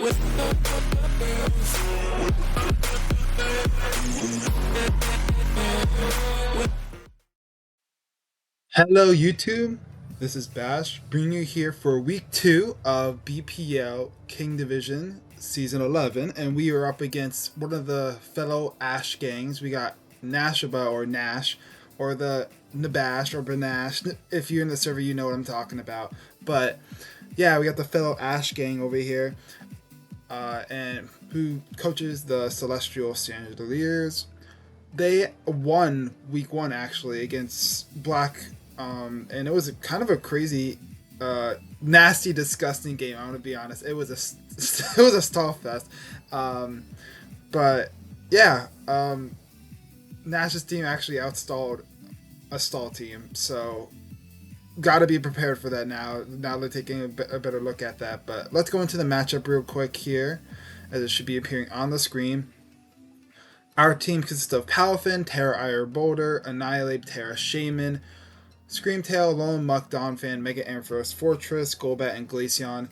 Hello YouTube, this is Bash, bringing you here for week 2 of BPL King Division Season 11, and we are up against one of the fellow Ash gangs. We got Nashoba or Nash, or the Nabash or Banash. If you're in the server, you know what I'm talking about. But yeah, we got the fellow Ash gang over here, and who coaches the Celestial Chandeliers. They won week 1 actually against Black, and it was kind of a crazy, nasty, disgusting game. I'm gonna be honest. It was a it was a stall fest, but yeah, Nash's team actually outstalled a stall team, so got to be prepared for that now. Now they're taking a better look at that. But let's go into the matchup real quick here, as it should be appearing on the screen. Our team consists of Palafin, Terra Ire Boulder, Annihilate, Terra Shaman, Screamtail, Lone Muck, Donphan, Mega Ampharos, Fortress, Golbat, and Glaceon.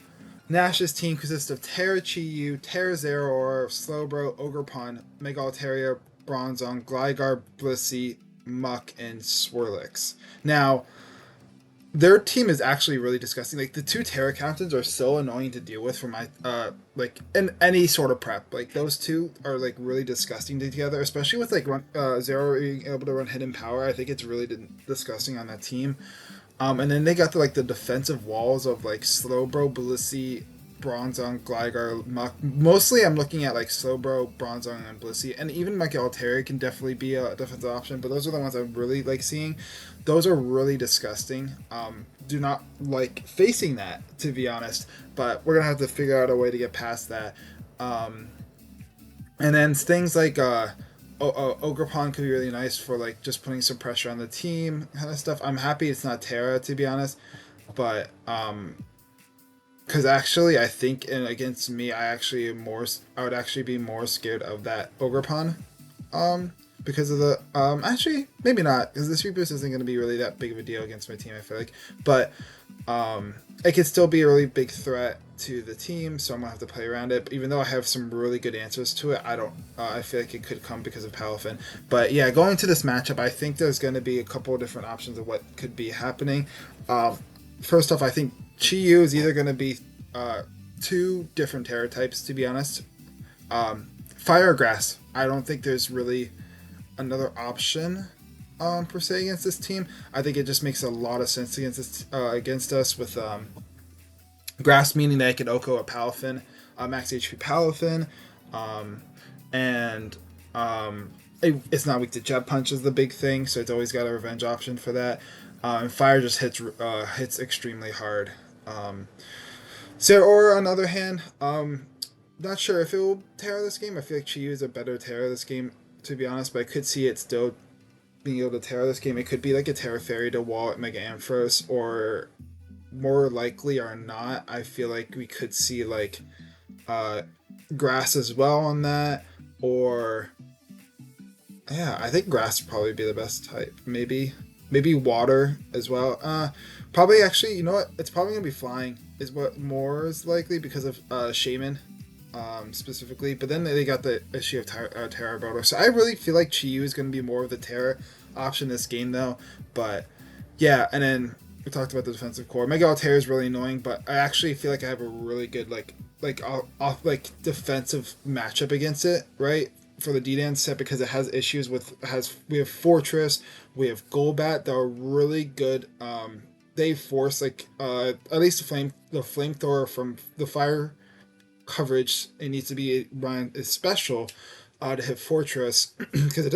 Nash's team consists of Terra Chi-Yu, Terra Zeraora, Slowbro, Ogerpon, Mega Altaria, Bronzong, Gligar, Blissey, Muck, and Swirlix. Now, their team is actually really disgusting. Like, the two Terra captains are so annoying to deal with for my like in any sort of prep. Like, those two are like really disgusting together, especially with like Zero being able to run hidden power. I think it's really disgusting on that team. And then they got the defensive walls of like Slowbro, Blissey, Bronzong, Gligar, Muck. Mostly I'm looking at like Slowbro, Bronzong, and Blissey, and even Mega Altaria can definitely be a defensive option, but those are the ones I'm really like seeing. Those are really disgusting. Do not like facing that, to be honest, but we're gonna have to figure out a way to get past that. And then things like Ogerpon could be really nice for like just putting some pressure on the team kind of stuff. I'm happy it's not Terra, to be honest, but because actually, I think against me, I would actually be more scared of that Ogerpon, because of the actually maybe not, because the Sweet Boost isn't going to be really that big of a deal against my team, I feel like, but it could still be a really big threat to the team, so I'm gonna have to play around it. But even though I have some really good answers to it, I feel like it could come because of Palafin. But yeah, going to this matchup, I think there's going to be a couple of different options of what could be happening. First off, I think Chi-Yu is either going to be two different Terra types, to be honest. Fire or Grass. I don't think there's really another option per se against this team. I think it just makes a lot of sense against us with Grass, meaning that I could Oko a Palafin, max HP Palafin, and it's not weak to Jet Punch is the big thing, so it's always got a revenge option for that. And Fire just hits extremely hard. Or on the other hand, not sure if it will Terra this game. I feel like Chi-Yu is a better Terra this game, to be honest, but I could see it still being able to Terra this game. It could be like a Terra Fairy to wall at Mega Ampharos, or more likely or not, I feel like we could see like Grass as well on that, or yeah, I think Grass would probably be the best type. Maybe Water as well. Probably actually, you know what? It's probably gonna be Flying is what more is likely because of Shaman, specifically. But then they got the issue of Terra Boulder. So I really feel like Chi-Yu is gonna be more of the Terra option this game though. But yeah, and then we talked about the defensive core. Mega Altaria is really annoying, but I actually feel like I have a really good defensive matchup against it, right? For the D-Dan set, because it has issues with we have Fortress, we have Golbat that are really good. They force at least the flamethrower from the fire coverage. It needs to be run is special to hit Fortress because it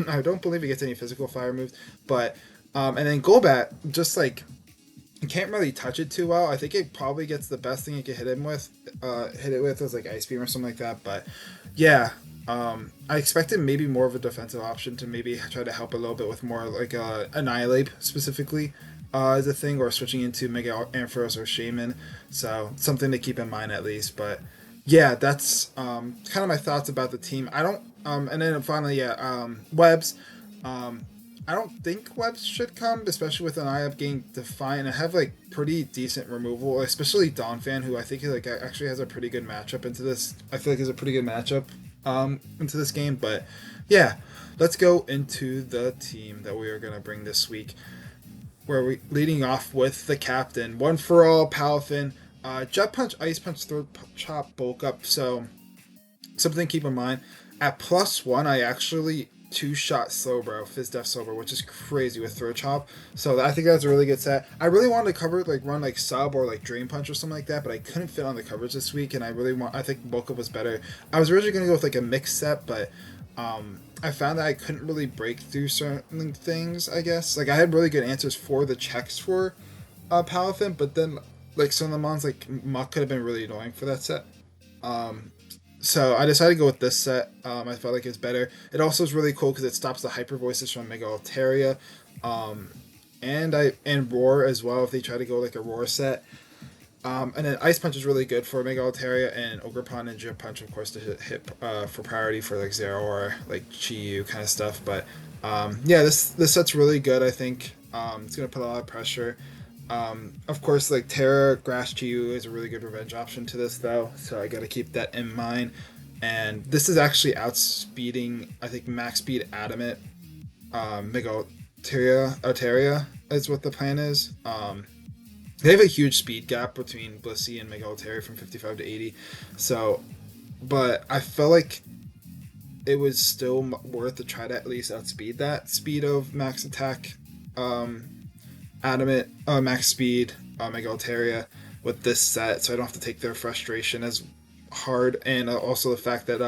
I don't believe it gets any physical fire moves, but and then Golbat just like you can't really touch it too well. I think it probably gets the best thing you can hit it with is like Ice Beam or something like that. But yeah, I expected maybe more of a defensive option to maybe try to help a little bit with more like Annihilate specifically as a thing, or switching into Mega Ampharos or Shaman. So something to keep in mind at least. But yeah, that's kind of my thoughts about the team. I don't and then finally, yeah, Webs. I don't think webs should come, especially with an eye up getting Defiant. I have like pretty decent removal, especially Donphan, who I think like actually has a pretty good matchup into this. I feel like is a pretty good matchup into this game. But yeah, let's go into the team that we are gonna bring this week. Where we leading off with the captain, one for all, Palafin, Jet Punch, Ice Punch, Throat Chop, Bulk Up. So something to keep in mind. At +1, I actually two-shot Slowbro, Fizz Def Slowbro, which is crazy with Throat Chop. So I think that's a really good set. I really wanted to cover like run like Sub or like Drain Punch or something like that, but I couldn't fit on the coverage this week, and I think Bulk Up was better. I was originally gonna go with like a mixed set, but I found that I couldn't really break through certain things. I guess like I had really good answers for the checks for Palafin, but then like some of the mons like Muck could have been really annoying for that set. Um, so I decided to go with this set. I felt like it's better. It also is really cool because it stops the hyper voices from Mega Altaria, um, and Roar as well if they try to go like a Roar set. And then Ice Punch is really good for Mega Altaria, and Ogerpon and Jet Punch, of course, to hit for priority for like Zero or like Chi-Yu kind of stuff. But yeah, this set's really good. I think it's gonna put a lot of pressure. Of course, like Terra Grass Chi-Yu is a really good revenge option to this though, so I gotta keep that in mind. And this is actually outspeeding, I think, max speed Adamant Mega Altaria is what the plan is. They have a huge speed gap between Blissey and Mega Altaria from 55 to 80. So, but I felt like it was still worth to try to at least outspeed that speed of max attack, Adamant, max speed, Mega Altaria with this set, so I don't have to take their frustration as hard. And also the fact that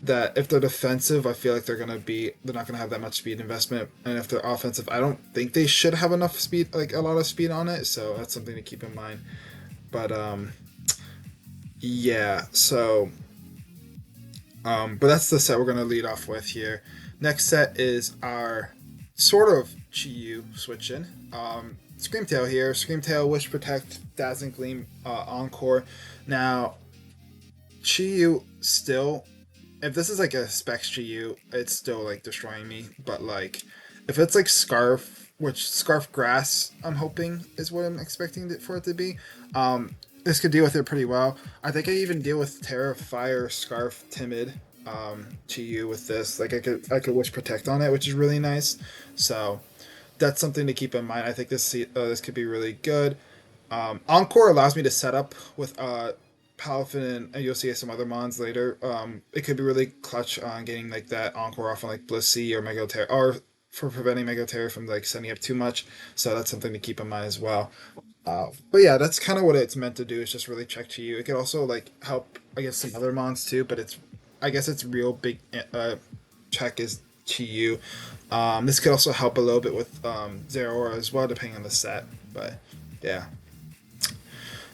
that if they're defensive, I feel like they're not gonna have that much speed investment, and if they're offensive, I don't think they should have enough speed, like a lot of speed on it. So that's something to keep in mind. But yeah. So but that's the set we're gonna lead off with here. Next set is our sort of Chi-Yu switch-in. Screamtail here. Screamtail, Wish Protect, Dazzling Gleam, Encore. Now, Chi-Yu still, if this is like a Specs Chi-Yu, it's still like destroying me. But like, if it's like Scarf, which Scarf Grass, I'm hoping is what I'm expecting it for it to be. This could deal with it pretty well. I think I even deal with Terra, Fire, Scarf, Timid, Chi-Yu with this. Like I could Wish Protect on it, which is really nice. So that's something to keep in mind. I think this could be really good. Encore allows me to set up with Palafin, and you'll see some other mons later. It could be really clutch on getting like that Encore off on like Blissey or Mega Altaria, or for preventing Mega Altaria from like sending up too much. So that's something to keep in mind as well. But yeah, that's kind of what it's meant to do. Is just really check to you. It could also like help, I guess, some other mons too. But I guess its real big check is Chi-Yu. This could also help a little bit with Zero Aura as well, depending on the set. But yeah.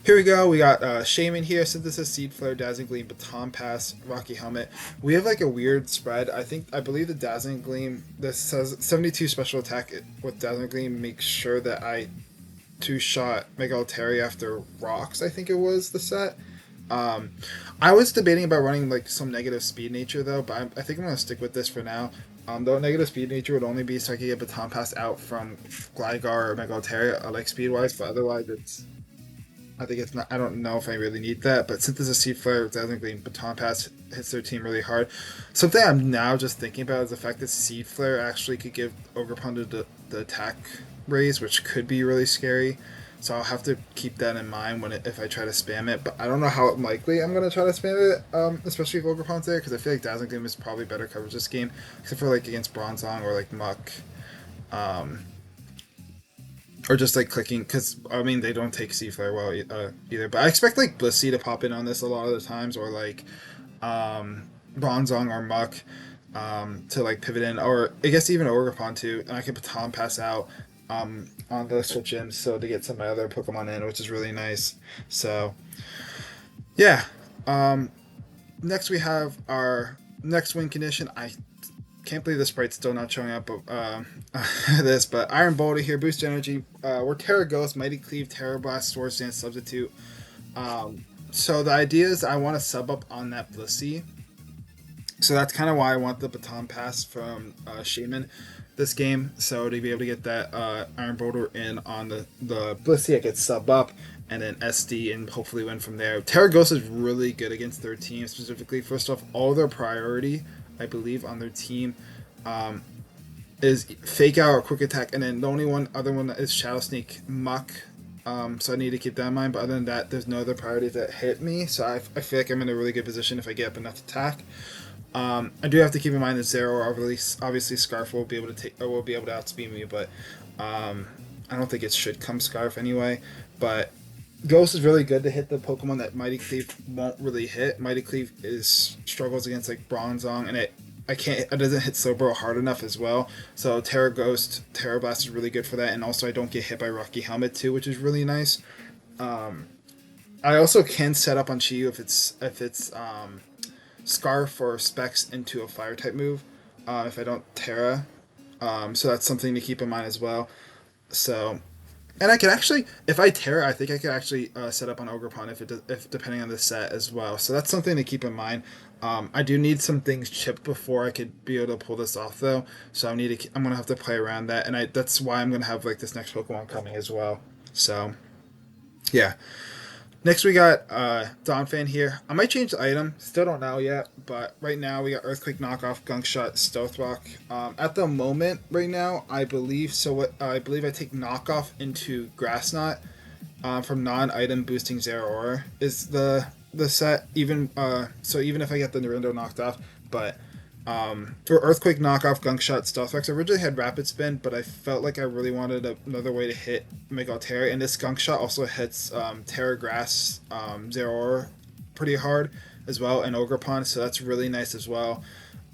Here we go. We got Shaman here, Synthesis, Seed Flare, Dazzling Gleam, Baton Pass, Rocky Helmet. We have like a weird spread. I believe the Dazzling Gleam, this says 72 special attack with Dazzling Gleam makes sure that I two-shot Mega Altaria after Rocks, I think it was the set. I was debating about running like some negative speed nature though, but I think I'm going to stick with this for now. Though negative speed nature would only be so I could get Baton Pass out from Gligar or Mega Altaria, like speed-wise, but otherwise I think it's not. I don't know if I really need that, but Synthesis, Seed Flare, Dazzling Gleam, Baton Pass hits their team really hard. Something I'm now just thinking about is the fact that Seed Flare actually could give Ogerpon the attack raise, which could be really scary. So I'll have to keep that in mind if I try to spam it. But I don't know how likely I'm going to try to spam it, especially if Ogerpon's there, because I feel like Dazzling Gleam is probably better coverage this game, except for like against Bronzong or like Muck. Or just like clicking, because I mean they don't take Sea Flare well either. But I expect like Blissey to pop in on this a lot of the times, or like Bronzong or Muck to like pivot in, or I guess even Ogerpon too. And I can Baton Pass out on the switch in, so to get some of my other Pokemon in, which is really nice. So yeah. Next we have our next win condition. I can't believe the sprite's still not showing up this, but Iron Boulder here, boost energy. We're Terra Ghost, Mighty Cleave, Terra Blast, Swords Dance, Substitute. So the idea is I want to sub up on that Blissey So that's kind of why I want the baton pass from Shaman this game. So to be able to get that Iron Boulder in on the Blissey, I could sub up and then SD and hopefully win from there. Terra Ghost is really good against their team specifically. First off, all their priority, I believe, on their team is Fake Out or Quick Attack, and then the only other one is Shadow Sneak Muck. So I need to keep that in mind. But other than that, there's no other priorities that hit me. So I feel like I'm in a really good position if I get up enough attack. I do have to keep in mind that Zero, or obviously Scarf will be able to outspeed me, but I don't think it should come Scarf anyway. But Ghost is really good to hit the Pokemon that Mighty Cleave won't really hit. Mighty Cleave struggles against like Bronzong, and it doesn't hit Slowbro hard enough as well. So Terra Ghost, Terra Blast is really good for that, and also I don't get hit by Rocky Helmet too, which is really nice. I also can set up on Chiyu if it's Scarf or Specs into a Fire type move, if I don't Terra. So that's something to keep in mind as well. So, and I can actually, if I Terra, I think I could actually set up on Ogerpon if depending on the set as well. So that's something to keep in mind. I do need some things chipped before I could be able to pull this off though. So I'm gonna have to play around that, and that's why I'm gonna have like this next Pokemon coming as well. So, yeah. Next we got Donphan here. I might change the item. Still don't know yet. But right now we got Earthquake Knockoff, Gunk Shot, Stealth Rock. At the moment right now, I believe I take Knockoff into Grass Knot from non-item boosting Zero Aura is the set. Even even if I get the Narindo knocked off, but for Earthquake Knockoff, Gunk Shot, Stealth Rex, I originally had Rapid Spin, but I felt like I really wanted another way to hit Mega Terra, and this Gunk Shot also hits Terra Grass, Zero Aura pretty hard as well, and Ogerpon, so that's really nice as well.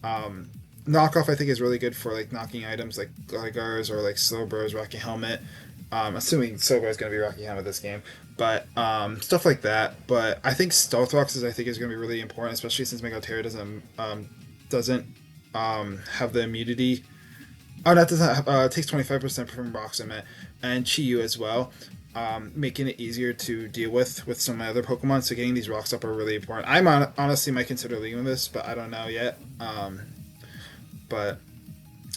Knockoff I think is really good for like knocking items like Gligars or like Slowbros, Rocky Helmet. Assuming Slowbro is going to be Rocky Helmet this game, but stuff like that. But I think Stealth Rocks is going to be really important, especially since Mega Terra doesn't have the immunity. Oh, that doesn't have, it takes 25% from rocks, I meant, and Chi-Yu as well, making it easier to deal with some of my other Pokemon. So getting these rocks up are really important. Honestly might consider leaving this, but I don't know yet. But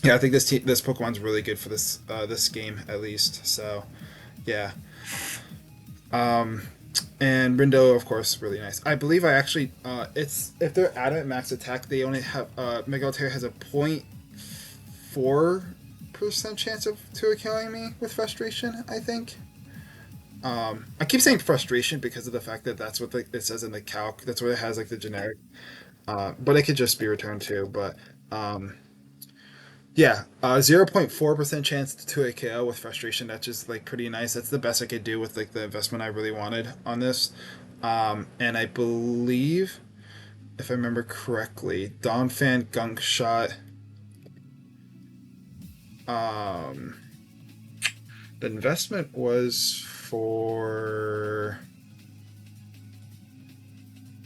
yeah, I think this Pokemon's really good for this game at least. So yeah. And Rindo, of course, really nice. I believe I actually, if they're adamant max attack, they only have, Mega Altair has a 0.4% chance of killing me with Frustration, I think. I keep saying Frustration because of the fact that that's what it says in the calc. That's what it has, like, the generic. But it could just be returned too, but, yeah, 0.4% chance to a KO with Frustration. That's just like pretty nice. That's the best I could do with like the investment I really wanted on this. And I believe, if I remember correctly, Donphan Gunk Shot. The investment was for.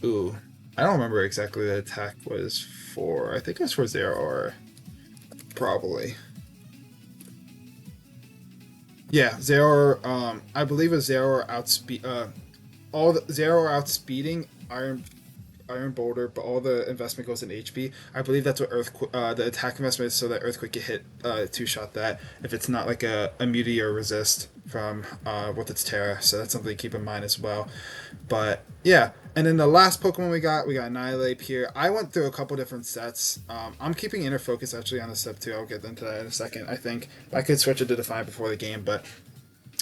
Ooh, I don't remember exactly the attack was for. I think it was for Zero or probably. Yeah, Zero. I believe a Zero outspeed. All the Zero outspeeding Iron Boulder, but all the investment goes in HP. I believe that's what the attack investment is, so that Earthquake can hit two shot that if it's not like a immunity or resist from with its Terra. So that's something to keep in mind as well. But yeah, and then the last Pokemon we got Annihilate here. I went through a couple different sets. I'm keeping Inner Focus actually on the step too. I'll get into that in a second. I think I could switch it to Define before the game, but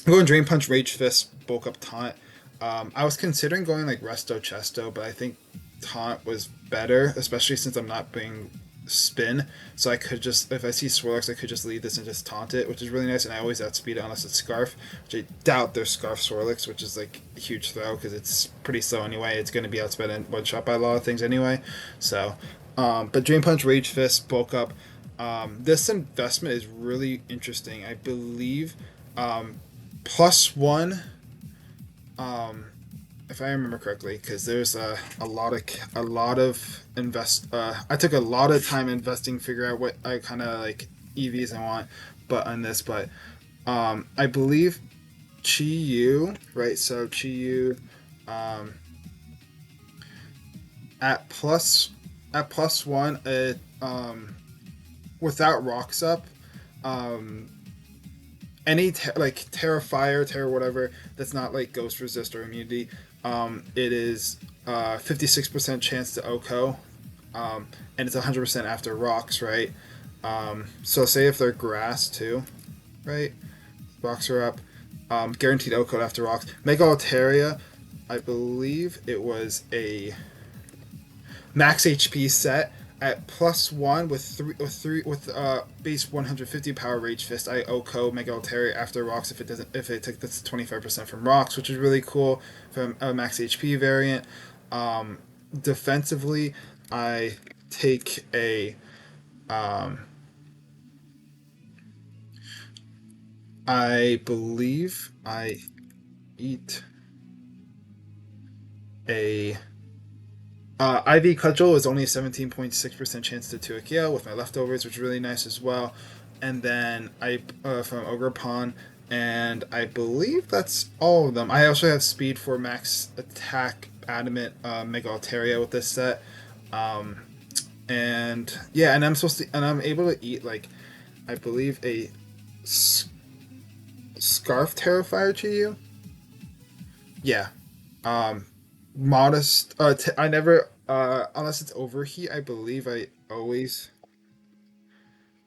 I'm going Drain Punch, Rage Fist, Bulk Up, Taunt. I was considering going like Resto Chesto, but I think Taunt was better, especially since I'm not being spin. So I could just, if I see Swirlix, I could just leave this and just taunt it, which is really nice. And I always outspeed it unless it's Scarf, which I doubt there's Scarf Swirlix, which is like a huge throw because it's pretty slow anyway. It's going to be outsped and one shot by a lot of things anyway. So, but Drain Punch, Rage Fist, Bulk Up. This investment is really interesting. I believe +1. If I remember correctly, because there's a lot of invest. I took a lot of time investing, figure out what I kind of like EVs I want, but on this, but I believe Chi-Yu, right? So Chi-Yu, at at +1, it without rocks up, any like Terra Fire, Terra whatever that's not like Ghost Resist or Immunity, it is 56% chance to OHKO, and it's 100% after rocks, right? So say if they're grass too, right? Rocks are up, guaranteed OHKO after rocks. Mega Altaria, I believe it was a max HP set at +1 with base 150 power Rage Fist. I OHKO Mega Altaria after rocks if it took this 25% from rocks, which is really cool from a max HP variant. Defensively, I take a I believe I eat a IV Cudgel is only a 17.6% chance to 2 KO with my leftovers, which is really nice as well. And then I from Ogre Pawn, and I believe that's all of them. I also have speed for max attack adamant Mega Altaria with this set. Um, and yeah, and I'm able to eat like I believe a Scarf Terrifier to you. Yeah. Um, Modest. I never. Unless it's overheat, I believe I always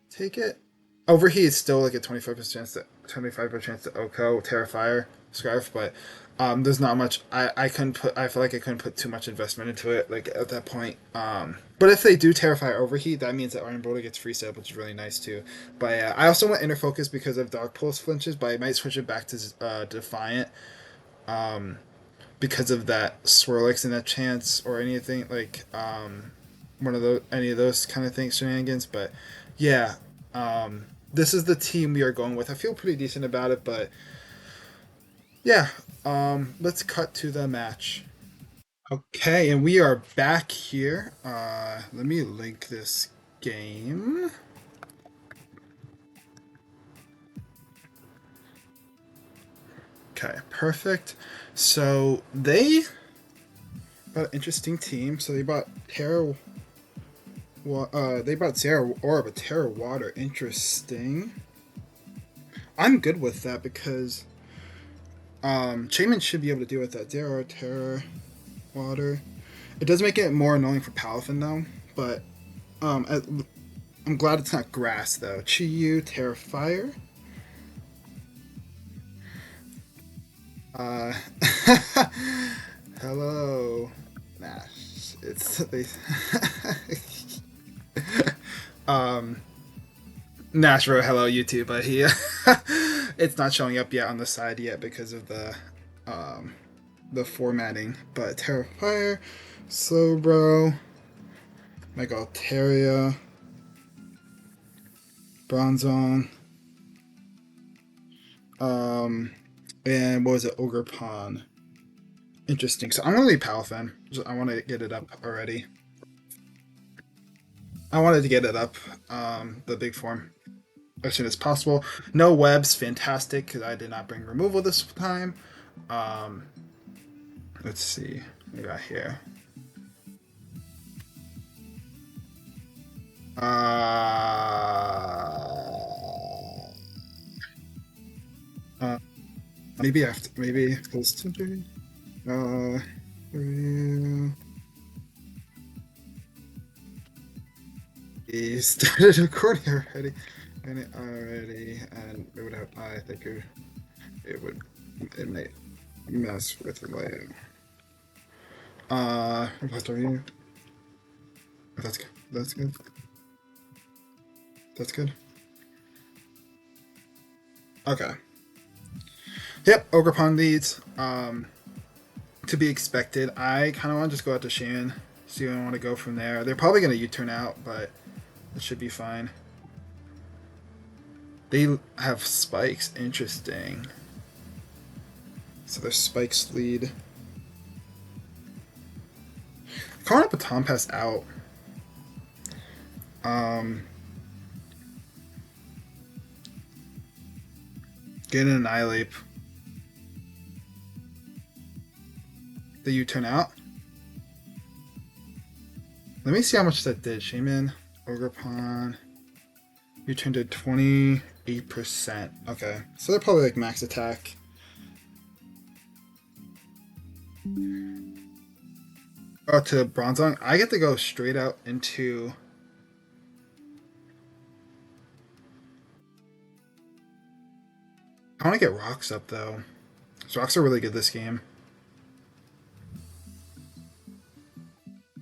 take it. Overheat is still like a 25% chance to OHKO Terrifier Scarf, but there's not much. I couldn't put. I feel like I couldn't put too much investment into it. Like at that point. But if they do Terrifier Overheat, that means that Iron Boulder gets free set, which is really nice too. But yeah, I also want Inner Focus because of Dark Pulse flinches, but I might switch it back to Defiant. Because of that Swirlix and that chance or anything like one of those any of those kind of things shenanigans. But yeah, this is the team we are going with. I feel pretty decent about it, but yeah, let's cut to the match. Okay, and we are back here. Let me link this game. Okay, perfect. So they got an interesting team. So they bought Terra. They bought Terra Orb, a Terra Water. Interesting. I'm good with that because Shaman should be able to deal with that. Terra Water. It does make it more annoying for Palafin though, but I'm glad it's not grass though. Chiyu, Terra Fire. Uh, hello, Nash. It's Nash wrote hello YouTube, but he it's not showing up yet on the side yet because of the formatting. But Terrifier, Slowbro, Mega Altaria, Bronzong, and what was it, Ogre Pawn. Interesting. So I'm gonna leave Palafin. I want to get it up already. I wanted to get it up, the big form, as soon as possible. No webs, fantastic, because I did not bring removal this time. Um, let's see what we got here. Uh, maybe after, maybe close to uh, he started recording already, and and it would have. I think it may mess with the layout. What are you? That's good. That's good. That's good. Okay. Yep, Ogrepon leads. To be expected. I kind of want to just go out to Shan, see where I want to go from there. They're probably going to U-turn out, but it should be fine. They have spikes. Interesting. So their spikes lead. Calling up a Tom Pass out. Get an Annihilate. The U-turn out. Let me see how much that did. Shaman, Ogre Pawn. You turned to 28%. Okay, so they're probably like max attack. Oh, to Bronzong. I get to go straight out into. I want to get rocks up though. So rocks are really good this game.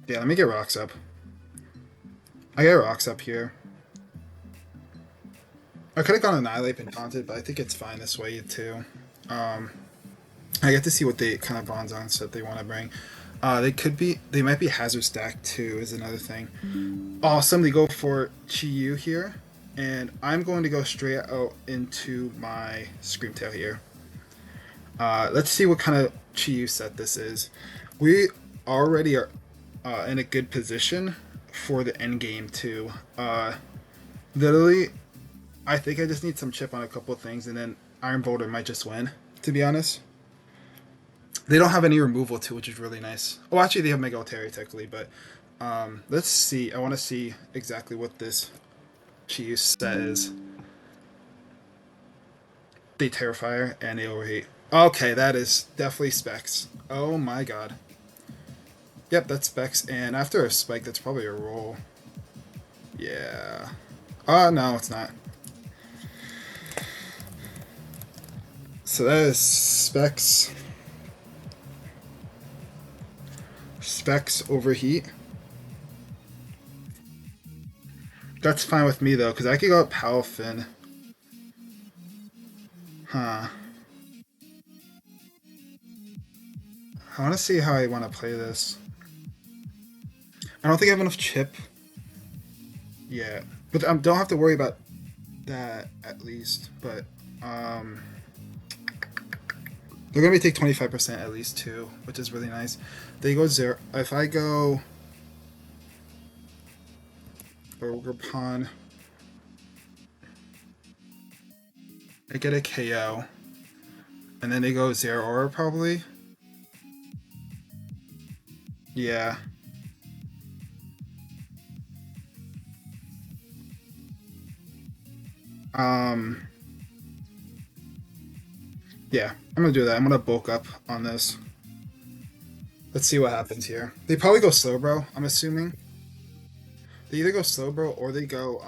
Yeah, let me get rocks up. I get rocks up here. I could have gone Annihilate and Taunted, but I think it's fine this way too. Um, I get to see what they kind of bronze on set they want to bring. They might be Hazard Stack too, is another thing. Awesome, they go for Chi-Yu here, and I'm going to go straight out into my Screamtail here. Let's see what kind of Chi-Yu set this is. We already are in a good position for the end game too. Literally, I think I just need some chip on a couple of things, and then Iron Boulder might just win. To be honest, they don't have any removal too, which is really nice. Oh, actually, they have Mega Altari technically, but let's see. I want to see exactly what this Chi says. They Terrifier and they Overheat. Okay, that is definitely Specs. Oh my god. Yep, that's Specs, and after a Spike, that's probably a roll. Yeah. No, it's not. So that is Specs. Specs Overheat. That's fine with me though, because I could go up Palafin. Huh. I want to see how I want to play this. I don't think I have enough chip. Yeah. But I don't have to worry about that at least. But they're going to take 25% at least too, which is really nice. They go 0. If I go Ogre Pawn, I get a KO. And then they go 0 Aura probably. Yeah. Yeah, I'm gonna do that. I'm gonna bulk up on this. Let's see what happens here. They probably go slow, bro. I'm assuming. They either go slow, bro, or they go.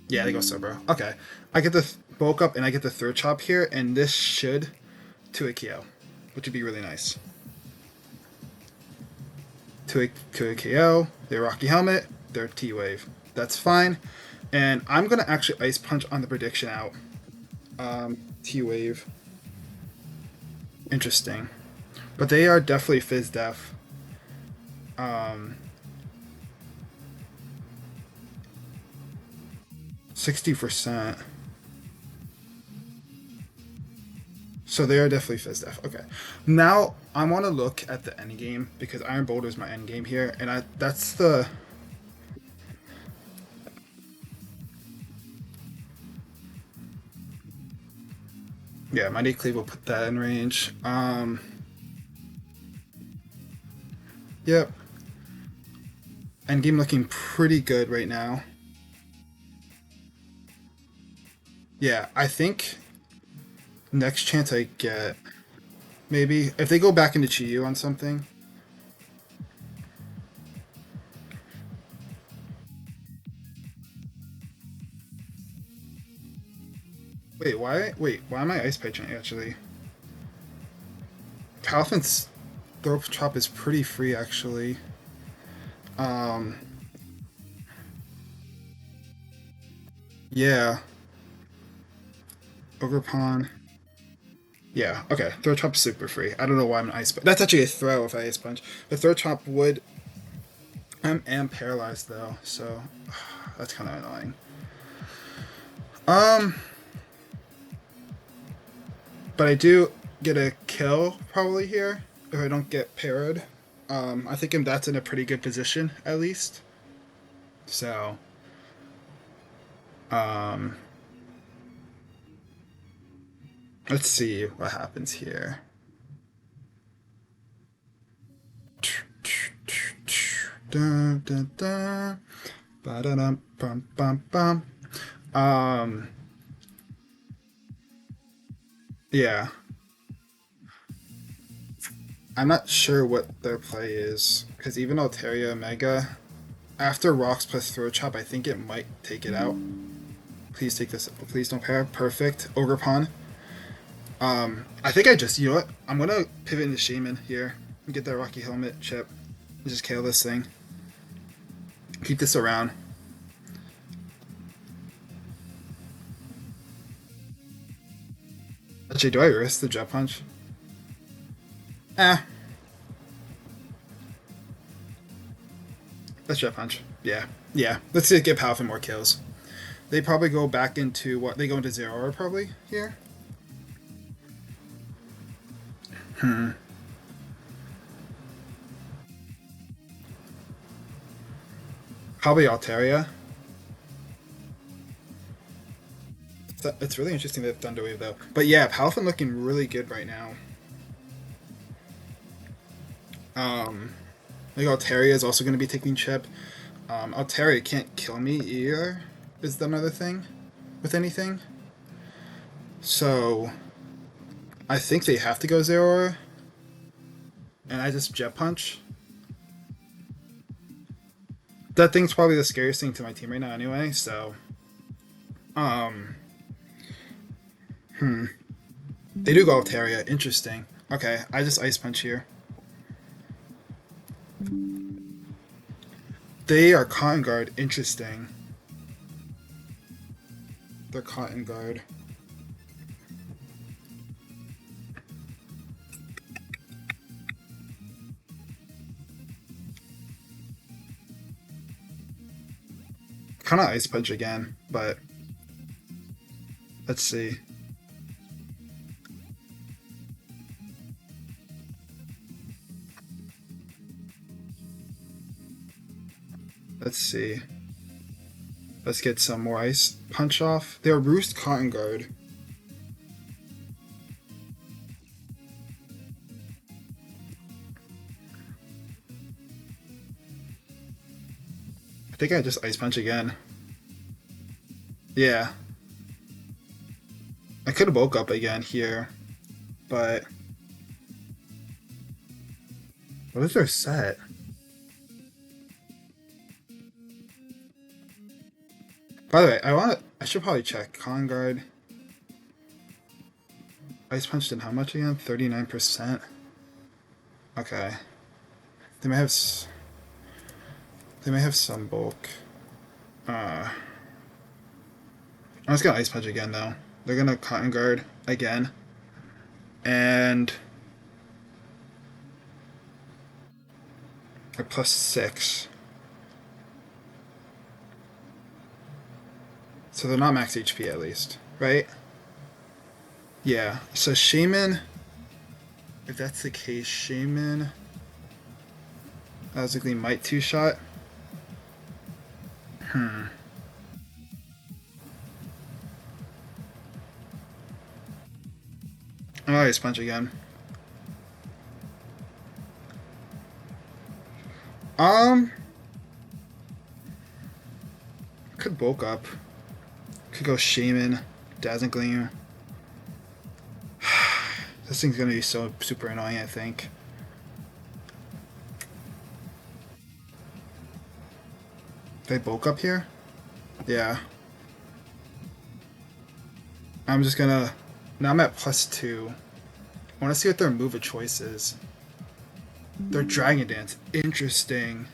Yeah, they go slow, bro. Okay, I get the bulk up and I get the third chop here, and this should to a KO, which would be really nice. To a KO, their Rocky Helmet, their T Wave. That's fine, and I'm gonna actually Ice Punch on the prediction out. T Wave. Interesting. But they are definitely Fizz Def. 60%. So they are definitely Fizz Def. Okay. Now I want to look at the end game because Iron Boulder is my end game here, and that's the. Yeah, Mighty Cleave will put that in range. Yep. End game looking pretty good right now. Yeah, I think next chance I get, maybe if they go back into Chi-Yu on something. Wait, why? Wait, why am I ice pitching actually? Palafin's throw chop is pretty free actually. Um, yeah. Ogre Pawn. Yeah, okay. Throw chop's super free. I don't know why I'm an ice punch. That's actually a throw if I ice punch. The throw chop would. I'm paralyzed though, so that's kind of annoying. Um, but I do get a kill probably here if I don't get parried. I think that's in a pretty good position at least. So, um, let's see what happens here. Dun, dun, dun. Ba-da-dum, bum, bum, bum. Um, yeah. I'm not sure what their play is, because even Altaria Mega, after Rocks plus Throw Chop, I think it might take it out. Please take this. Please don't pair. Perfect. Ogre Pawn. I think I just, you know what? I'm gonna pivot into Shaman here and get that Rocky Helmet chip and just KO this thing. Keep this around. Actually, do I risk the Jet Punch? Eh, let's Jet Punch. Yeah, yeah. Let's see, get Palfin more kills. They probably go back into what? They go into Zero probably here? Probably Altaria. It's really interesting that Thunderwave though. But yeah, Palfin looking really good right now. I think Altaria is also going to be taking chip. Altaria can't kill me either, is another thing with anything. So I think they have to go Zero, and I just Jet Punch. That thing's probably the scariest thing to my team right now anyway, so um they do go Altaria, interesting. Okay, I just Ice Punch here. They are Cotton Guard, interesting. They're Cotton Guard. Kinda Ice Punch again, but let's see. Let's see. Let's get some more Ice Punch off. They're Roost Cotton Guard. I think I just Ice Punch again. Yeah. I could have woke up again here, but what is their set? By the way, I should probably check. Con Guard. Ice Punched in how much again? 39%. Okay. They may have they may have some bulk. I'm just gonna Ice Punch again though. They're gonna Cotton Guard again. And a +6. So they're not max HP at least, right? Yeah. So Shaman, if that's the case, Shaman basically might two-shot. Oh, Ice Punch again. Um, could bulk up. Could go Shaman, Dazzling Gleam. This thing's gonna be so super annoying, I think. They bulk up here? Yeah. I'm just gonna... Now I'm at +2. I wanna see what their move of choice is. Their Dragon Dance. Interesting.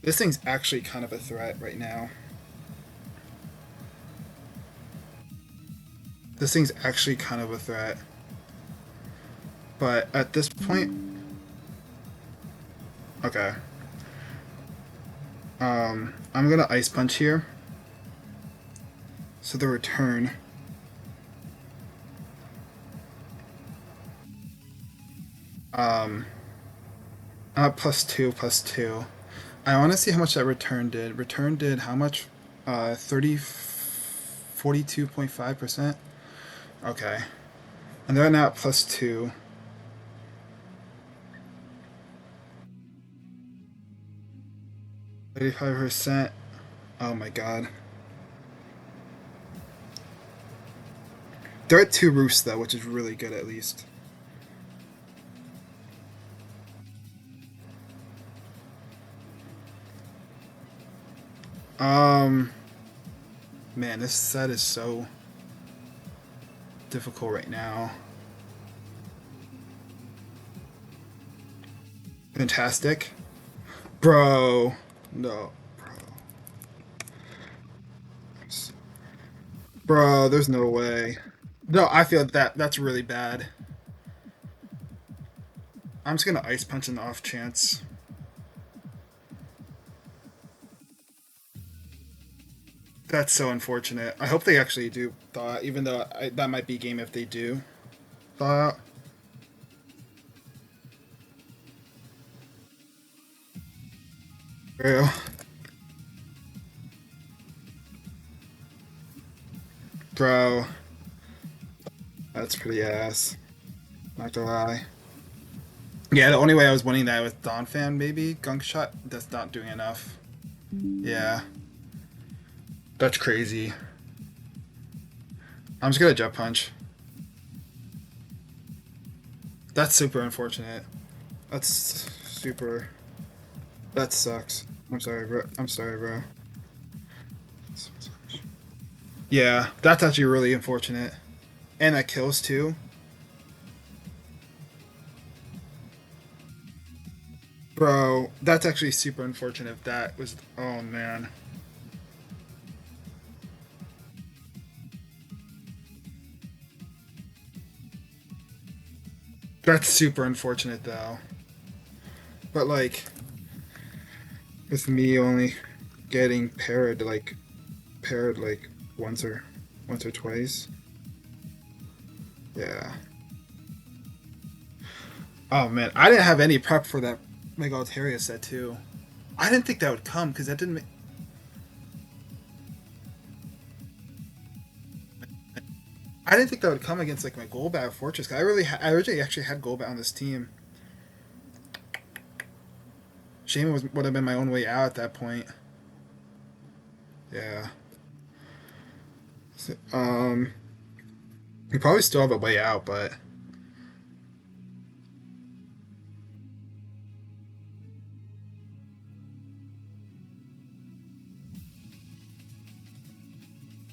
This thing's actually kind of a threat right now. This thing's actually kind of a threat. But at this point... Okay. I'm gonna Ice Punch here. So the return... +2, +2. I want to see how much that return did. Return did how much? 42.5%? Okay. And they're now at +2. 35%. Oh my god. They're at 2 roofs though, which is really good at least. Um, man, this set is so difficult right now. Fantastic. Bro. No. Bro, there's no way. No, I feel that that's really bad. I'm just gonna ice punch an off chance. That's so unfortunate. I hope they actually do thaw out, even though that might be game if they do thaw out. Bro. Bro. That's pretty ass. Not gonna lie. Yeah, the only way I was winning that with Dawn Fan, maybe? Gunk Shot? That's not doing enough. Yeah. That's crazy. I'm just gonna Jet Punch. That's super unfortunate. That's super. That sucks. I'm sorry, bro. I'm sorry, bro. Yeah, that's actually really unfortunate. And that kills too. Bro, that's actually super unfortunate if that was. Oh man. That's super unfortunate though. But like, with me only getting paired like once or twice. Yeah. Oh man, I didn't have any prep for that Mega Altaria set too. I didn't think that would come because that didn't. I didn't think that would come against like my Golbat Fortress. I originally actually had Golbat on this team. Shame would have been my own way out at that point. Yeah. So, we probably still have a way out, but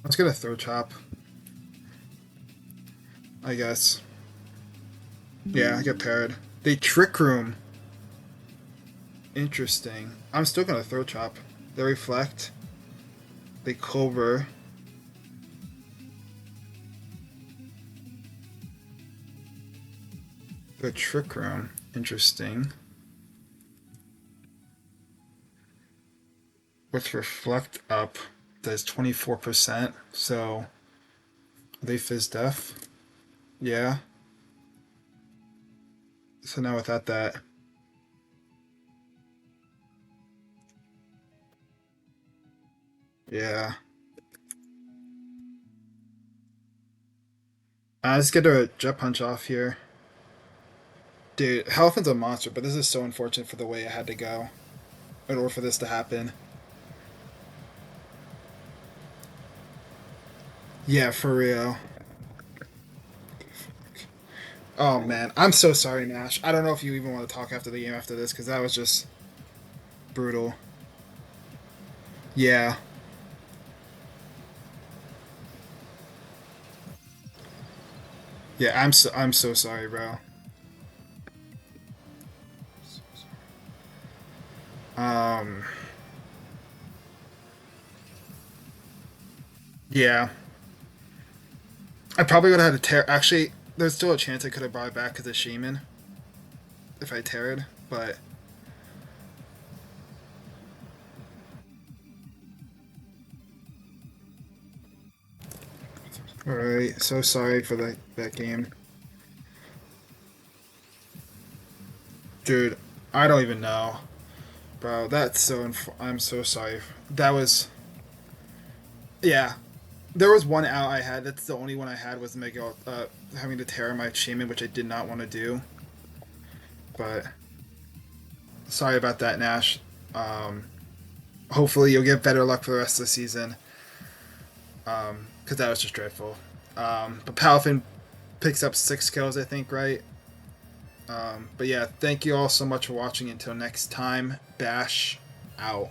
let's get a throw chop. I guess. Yeah, I get paired. They trick room. Interesting. I'm still gonna throw chop. They reflect. They cover. The trick room. Interesting. With reflect up, does 24%. So are they fizz def? Yeah. So now without that. Yeah. Let's get a jet punch off here. Dude, Hellfin's a monster, but this is so unfortunate for the way it had to go in order for this to happen. Yeah, for real. Oh man, I'm so sorry, Nash. I don't know if you even want to talk after the game after this because that was just brutal. Yeah, yeah. I'm so sorry, bro. Um, yeah. I probably would have had to tear. Actually, there's still a chance I could have brought it back because of Shaman if I teared, but all right. So sorry for that game, dude. I don't even know, bro. That's so. I'm so sorry. That was. Yeah. There was one out I had. That's the only one I had was Mega having to tear my achievement, which I did not want to do. But sorry about that, Nash. Um, Hopefully you'll get better luck for the rest of the season. Because that was just dreadful. But Palafin picks up 6 kills, I think, right? But yeah, thank you all so much for watching. Until next time, Bash out.